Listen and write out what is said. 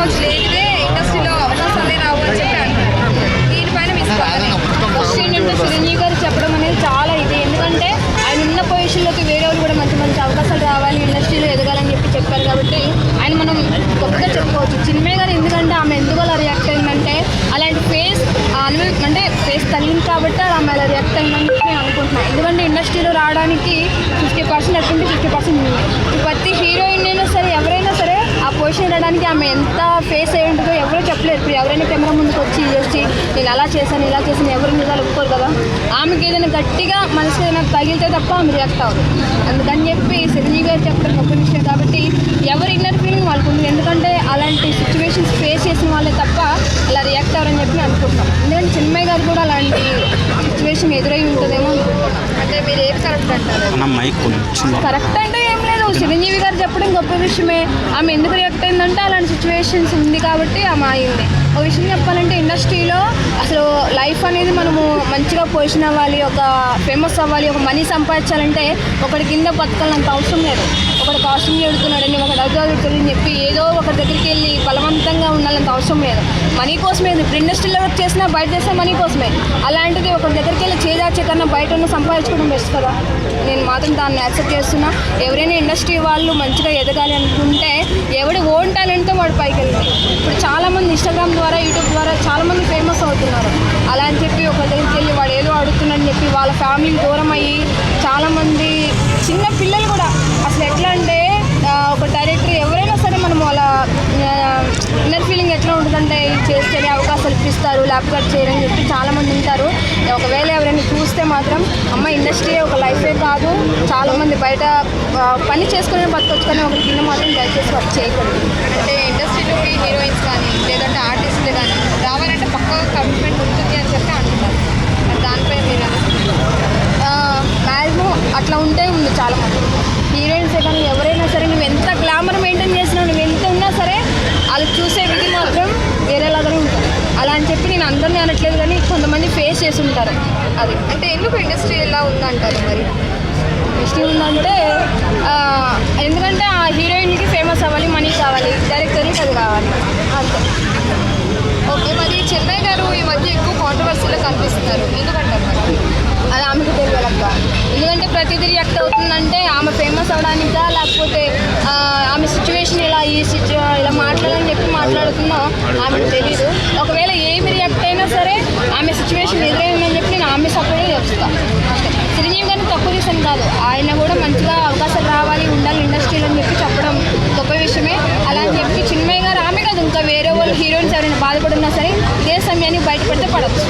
అవకాశం లేనిదే ఇండస్ట్రీలో అవకాశాలే రావు అని చెప్పి అంటారు. దీనిపైన ఫస్ట్ ఏంటంటే చిరంజీవి గారు చెప్పడం అనేది చాలా ఇది. ఎందుకంటే ఆయన ఉన్న పొజిషన్లోకి వేరే వాళ్ళు కూడా మంచి మంచి అవకాశాలు రావాలి, ఇండస్ట్రీలో ఎదగాలని చెప్పారు కాబట్టి ఆయన మనం గొప్పగా చెప్పుకోవచ్చు. చిన్మయ్య గారు ఎందుకంటే ఆమె ఎందుకు అలా రియాక్ట్ అయిందంటే అలాంటి ఫేస్ అంటే ఫేస్ తగిలింది కాబట్టి ఆమె అలా రియాక్ట్ అయిందని నేను అనుకుంటున్నాను. ఎందుకంటే ఇండస్ట్రీలో రావడానికి 50% అట్టుంటే 50% ప్రతి హీరోయిన్ అయినా సరే ఎవరైనా సరే ఆ పొజిషన్ రావడానికి ఆమె ఎంత ఫేస్ అయ్యి ఉంటుందో ఎవరో చెప్పలేరు. ఇప్పుడు ఎవరైనా కెమెరా ముందుకు వచ్చి నేను అలా చేశాను ఇలా చేశాను ఎవరు నిజాలు ఒప్పుకోరు కదా. ఆమెకి ఏదైనా గట్టిగా మనసుకి ఏదైనా తగిలితే తప్ప ఆమె రియాక్ట్ అవ్వదు. అందుకని చెప్పి చిరంజీవి గారు చెప్పడం గొప్ప విషయం కాబట్టి ఎవరి ఇన్నర్ ఫీలింగ్ వాళ్ళకు ఉంది. ఎందుకంటే అలాంటి సిచ్యువేషన్స్ ఫేస్ చేసిన వాళ్ళే తప్ప అలా రియాక్ట్ అవ్వరని చెప్పి అనుకుంటున్నాం. ఎందుకంటే చిన్మయ్య గారు కూడా అలాంటి సిచ్యువేషన్ ఎదురై ఉంటుందేమో. అంటే మీరు ఏం కరెక్ట్ అంటారు? కరెక్ట్ అంటే ఏం లేదు, చిరంజీవి గారు చెప్పడం గొప్ప విషయమే. ఆమె ఎందుకు రియాక్ట్ అయిందంటే అలాంటి సిచ్యువేషన్స్ ఉంది కాబట్టి ఆమె అయింది. ఒక విషయం చెప్పాలంటే ఇండస్ట్రీలో అసలు లైఫ్ అనేది మనము మంచిగా పొజిషన్ అవ్వాలి, ఒక ఫేమస్ అవ్వాలి, ఒక మనీ సంపాదించాలంటే ఒకటి కింద బతకాలంత అవసరం లేదు. ఒకటి కాస్ట్యూమ్ ఎడుతున్నాడని ఒకటి అడుగుతుందని చెప్పి ఏదో ఒకటి దగ్గరికి వెళ్ళి బలవంతంగా ఉండాలంత అవసరం లేదు. మనీ కోసమే. ఇప్పుడు ఇండస్ట్రీలో వర్క్ చేసినా బయట చేసినా మనీ కోసమే. అలాంటిది ఒకటి దగ్గరికి వెళ్ళి చేదాచే కన్నా బయట ఉన్న సంపాదించుకోవడం బెస్ట్ కదా. నేను మాత్రం దాన్ని యాక్సెప్ట్ చేస్తున్నా. ఎవరైనా ఇండస్ట్రీ వాళ్ళు మంచిగా ఎదగాలి అనుకుంటే ఎవడి ఓన్ టాలెంట్తో వాడు పైకి వెళ్తాయి. ఇప్పుడు చాలామంది ఇన్స్టాగ్రామ్ ద్వారా యూట్యూబ్ ద్వారా చాలామంది ఫేమస్ అవుతున్నారు. అలా అని చెప్పి ఒక దగ్గరికి వెళ్ళి వాడు ఏదో అడుగుతున్నాడని చెప్పి వాళ్ళ ఫ్యామిలీకి దూరం అయ్యి చాలామంది చిన్న పిల్లలు కూడా అసలు ఎట్లా అంటే ఒక డైరెక్టర్ ఎవరైనా సరే మనం వాళ్ళ ఇన్నర్ ఫీలింగ్ ఎట్లా ఉంటుందంటే చేస్తేనే అవకాశాలు ఇప్పిస్తారు, ల్యాప్ కట్ చేయరని చెప్పి చాలామంది ఉంటారు. ఒకవేళ ఎవరైనా చూస్తే మాత్రం అమ్మ ఇండస్ట్రీ ఒక లైఫే కాదు, చాలామంది బయట పని చేసుకునే బతకొచ్చు కానీ ఒకరి కింద మాత్రం దయచేసి వర్క్ చేయకూడదు. అంటే ఇండస్ట్రీలోకి హీరోయిన్స్ కానీ లేదంటే ఆర్టిస్టులు కానీ రావాలంటే పక్కా కమిట్మెంట్ ఉంటుంది అని చెప్పి అంటున్నారు. దానిపై మీరు మ్యాక్సిమం అట్లా ఉంటే ఉంది చాలామంది హీరోయిన్సే కానీ ఎవరైనా సరే నువ్వు ఎంత గ్లామర్ మెయింటైన్ చేసినా నువ్వు ఎంత ఉన్నా సరే వాళ్ళు చూసే విధి మాత్రం వేరేలాగానే ఉంటుంది. అలా అని చెప్పి నేను అందరినీ అనట్లేదు కానీ కొంతమంది ఫేస్ చేసి ఉంటారు. అది అంటే ఎందుకు ఇండస్ట్రీ ఎలా ఉందంటారు? మరి ఇండస్ట్రీ ఉందంటే ఎందుకంటే ఆ హీరోయిన్కి ఫేమస్ అవ్వాలి, మనీ కావాలి, డైరెక్టర్కి అది కావాలి అంతే. ఓకే, మరి చిన్మయ్య గారు ఈ మధ్య ఎక్కువ కాంట్రవర్సీలో కనిపిస్తున్నారు, ఎందుకంటారు? మరి అది ఆమెకు తెలియాలక్క. ఎందుకంటే ప్రతిదీ రియాక్ట్ అవుతుందంటే ఆమె ఫేమస్ అవడానికా లేకపోతే ఆమె సిచ్యువేషన్ ఇలా మాట్లాడాలని చెప్పి మాట్లాడుతున్నా ఆమెకు తెలీదు. ఒకవేళ ఏమి రియాక్ట్ అయినా సరే ఆమె సిచ్యువేషన్ ఎదురైందని చెప్పి నేను ఆమె సపోర్ట్ చేస్తాను. చిరంజీవి గారిని తక్కువ చేశాను కాదు, ఆయన కూడా మంచిగా అవకాశాలు రావాలి ఉండాలి ఇండస్ట్రీలో అని చెప్పి చెప్పడం గొప్ప విషయమే. అలా అని చెప్పి చిన్మయ్య గారు ఆమె కాదు ఇంకా వేరే వాళ్ళు హీరోయిన్స్ ఎవరైనా బాధపడున్నా సరే ఇదే సమయాన్ని బయటపడితే పడవచ్చు.